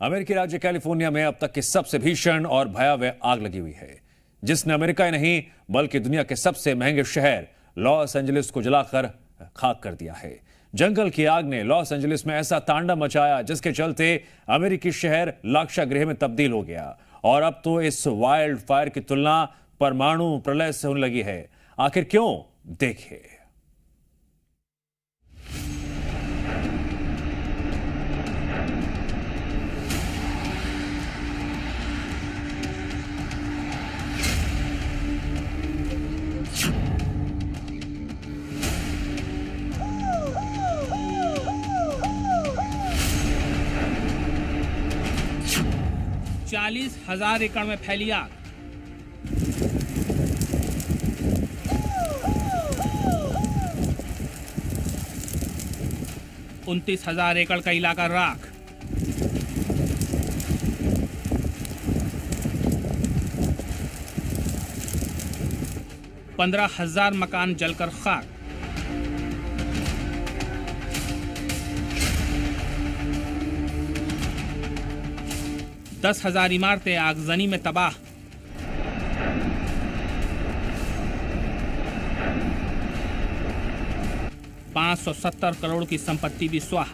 अमेरिकी राज्य कैलिफोर्निया में अब तक की सबसे भीषण और भयावह आग लगी हुई है, जिसने अमेरिका ही नहीं बल्कि दुनिया के सबसे महंगे शहर लॉस एंजलिस को जलाकर खाक कर दिया है। जंगल की आग ने लॉस एंजलिस में ऐसा तांडव मचाया जिसके चलते अमेरिकी शहर लाक्षागृह में तब्दील हो गया और अब तो इस वाइल्ड फायर की तुलना परमाणु प्रलय से होने लगी है। आखिर क्यों, देखिए। 40,000 एकड़ में फैली आग। $29,000 एकड़ का इलाका राख। $15,000 मकान जलकर खाक। $10,000 इमारतें आगजनी में तबाह। $570 करोड़ की संपत्ति भी स्वाह।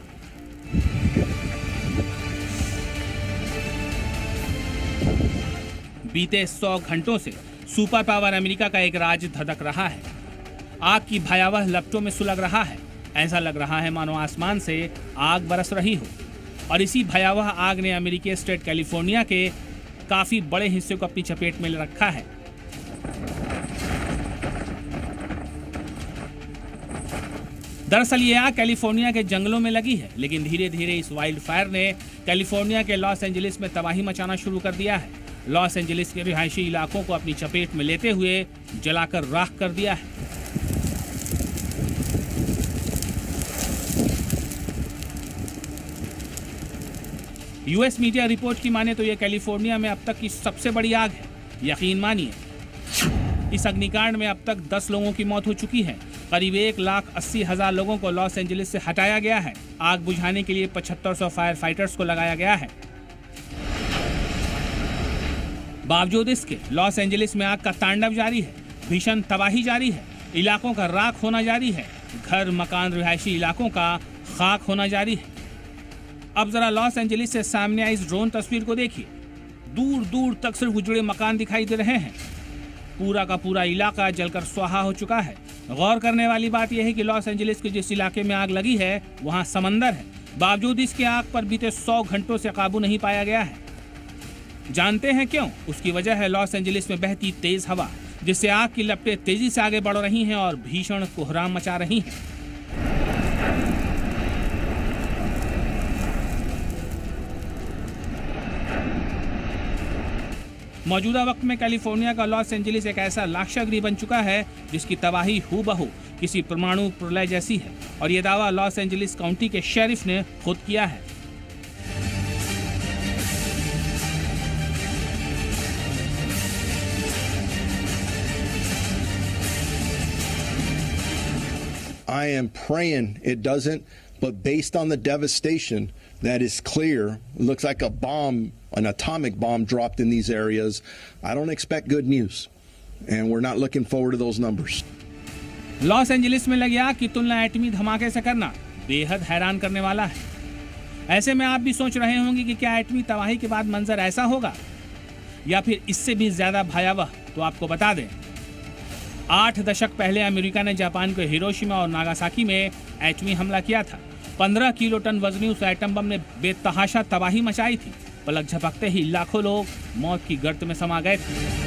बीते 100 घंटों से सुपर पावर अमेरिका का एक राज्य धधक रहा है। आग की भयावह लपटों में सुलग रहा है। ऐसा लग रहा है मानो आसमान से आग बरस रही हो। और इसी भयावह आग ने अमेरिकी स्टेट कैलिफोर्निया के काफी बड़े हिस्से को अपनी चपेट में रखा है। दरअसल ये आग कैलिफोर्निया के जंगलों में लगी है, लेकिन धीरे धीरे इस वाइल्ड फायर ने कैलिफोर्निया के लॉस एंजलिस में तबाही मचाना शुरू कर दिया है। लॉस एंजलिस के रिहायशी इलाकों को अपनी चपेट में लेते हुए जलाकर राख कर दिया है। यूएस मीडिया रिपोर्ट की माने तो यह कैलिफोर्निया में अब तक की सबसे बड़ी आग है। यकीन मानिए, इस अग्निकांड में अब तक 10 लोगों की मौत हो चुकी है। करीब 1,80,000 लोगों को लॉस एंजलिस से हटाया गया है। आग बुझाने के लिए 7500 फायर फाइटर्स को लगाया गया है। बावजूद इसके लॉस एंजलिस में आग का तांडव जारी है। भीषण तबाही जारी है। इलाकों का राख होना जारी है। घर, मकान, रिहायशी इलाकों का खाक होना जारी है। अब जरा लॉस एंजलिस से सामने आई इस ड्रोन तस्वीर को देखिए। दूर दूर तक सिर्फ उजड़े मकान दिखाई दे रहे हैं। पूरा का पूरा इलाका जलकर स्वाहा हो चुका है। गौर करने वाली बात यह है कि लॉस एंजलिस के जिस इलाके में आग लगी है वहां समंदर है। बावजूद इसके आग पर बीते 100 घंटों से काबू नहीं पाया गया है। जानते हैं क्यों? उसकी वजह है लॉस एंजलिस में बहती तेज हवा, जिससे आग की लपटें तेजी से आगे बढ़ रही हैं और भीषण कोहराम मचा रही हैं। मौजूदा वक्त में कैलिफोर्निया का लॉस एंजलिस एक ऐसा लाक्षागृह बन चुका है जिसकी तबाही हूबहू किसी परमाणु प्रलय जैसी है, और यह दावा लॉस एंजलिस काउंटी के शेरिफ ने खुद किया है। I am praying it doesn't, but based on the devastation, that is clear. It looks like a bomb, an atomic bomb dropped in these areas. I don't expect good news, and we're not looking forward to those numbers. Los Angeles में लगी आग की तुलना एटमी धमाके से करना बेहद हैरान करने वाला है। ऐसे में आप भी सोच रहे होंगे कि क्या एटमी तबाही के बाद मंजर ऐसा होगा या फिर इससे भी ज्यादा भयावह। तो आपको बता दें, 8 दशक पहले अमेरिका ने जापान के हिरोशिमा और नागासाकी में एटमी हमला किया था। 15 किलोटन वजनी उस एटम बम ने बेतहाशा तबाही मचाई थी। पलक झपकते ही लाखों लोग मौत की गर्त में समा गए थे।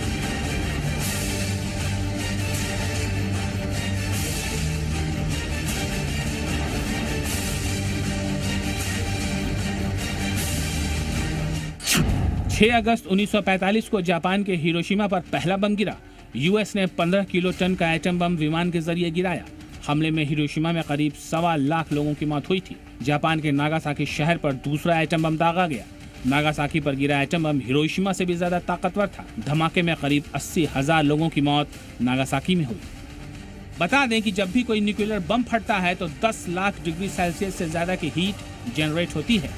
छह अगस्त 1945 को जापान के हिरोशिमा पर पहला बम गिरा। यूएस ने 15 किलो टन का एटम बम विमान के जरिए गिराया। हमले में हिरोशिमा में करीब 1.25 लाख लोगों की मौत हुई थी। जापान के नागासाकी शहर पर दूसरा एटम बम दागा गया। नागासाकी पर गिरा एटम बम हिरोशिमा से भी ज्यादा ताकतवर था। धमाके में करीब 80,000 लोगों की मौत नागासाकी में हुई। बता दें कि जब भी कोई न्यूक्लियर बम फटता है तो 10 लाख डिग्री सेल्सियस से ज्यादा की हीट जनरेट होती है।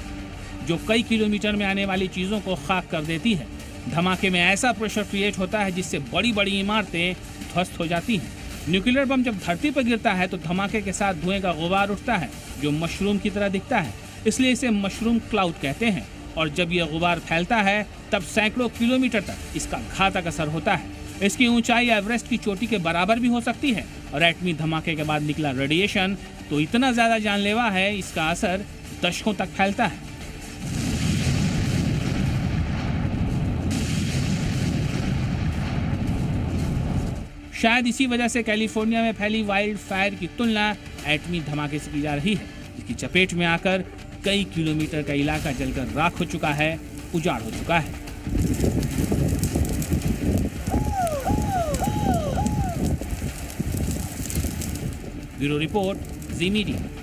जो कई किलोमीटर में आने वाली चीजों को खाक कर देती है। धमाके में ऐसा प्रेशर क्रिएट होता है जिससे बड़ी बड़ी इमारतें ध्वस्त हो जाती हैं। न्यूक्लियर बम जब धरती पर गिरता है तो धमाके के साथ धुएं का गुबार उठता है जो मशरूम की तरह दिखता है, इसलिए इसे मशरूम क्लाउड कहते हैं। और जब यह गुबार फैलता है तब सैकड़ों किलोमीटर तक इसका घातक असर होता है। इसकी ऊंचाई एवरेस्ट की चोटी के बराबर भी हो सकती है और एटमी धमाके के बाद निकला रेडिएशन तो इतना ज्यादा जानलेवा है, इसका असर दशकों तक फैलता है। शायद इसी वजह से कैलिफोर्निया में फैली वाइल्ड फायर की तुलना एटमी धमाके से की जा रही है, जिसकी चपेट में आकर कई किलोमीटर का इलाका जलकर राख हो चुका है, उजाड़ हो चुका है। ब्यूरो रिपोर्ट, जी मीडिया।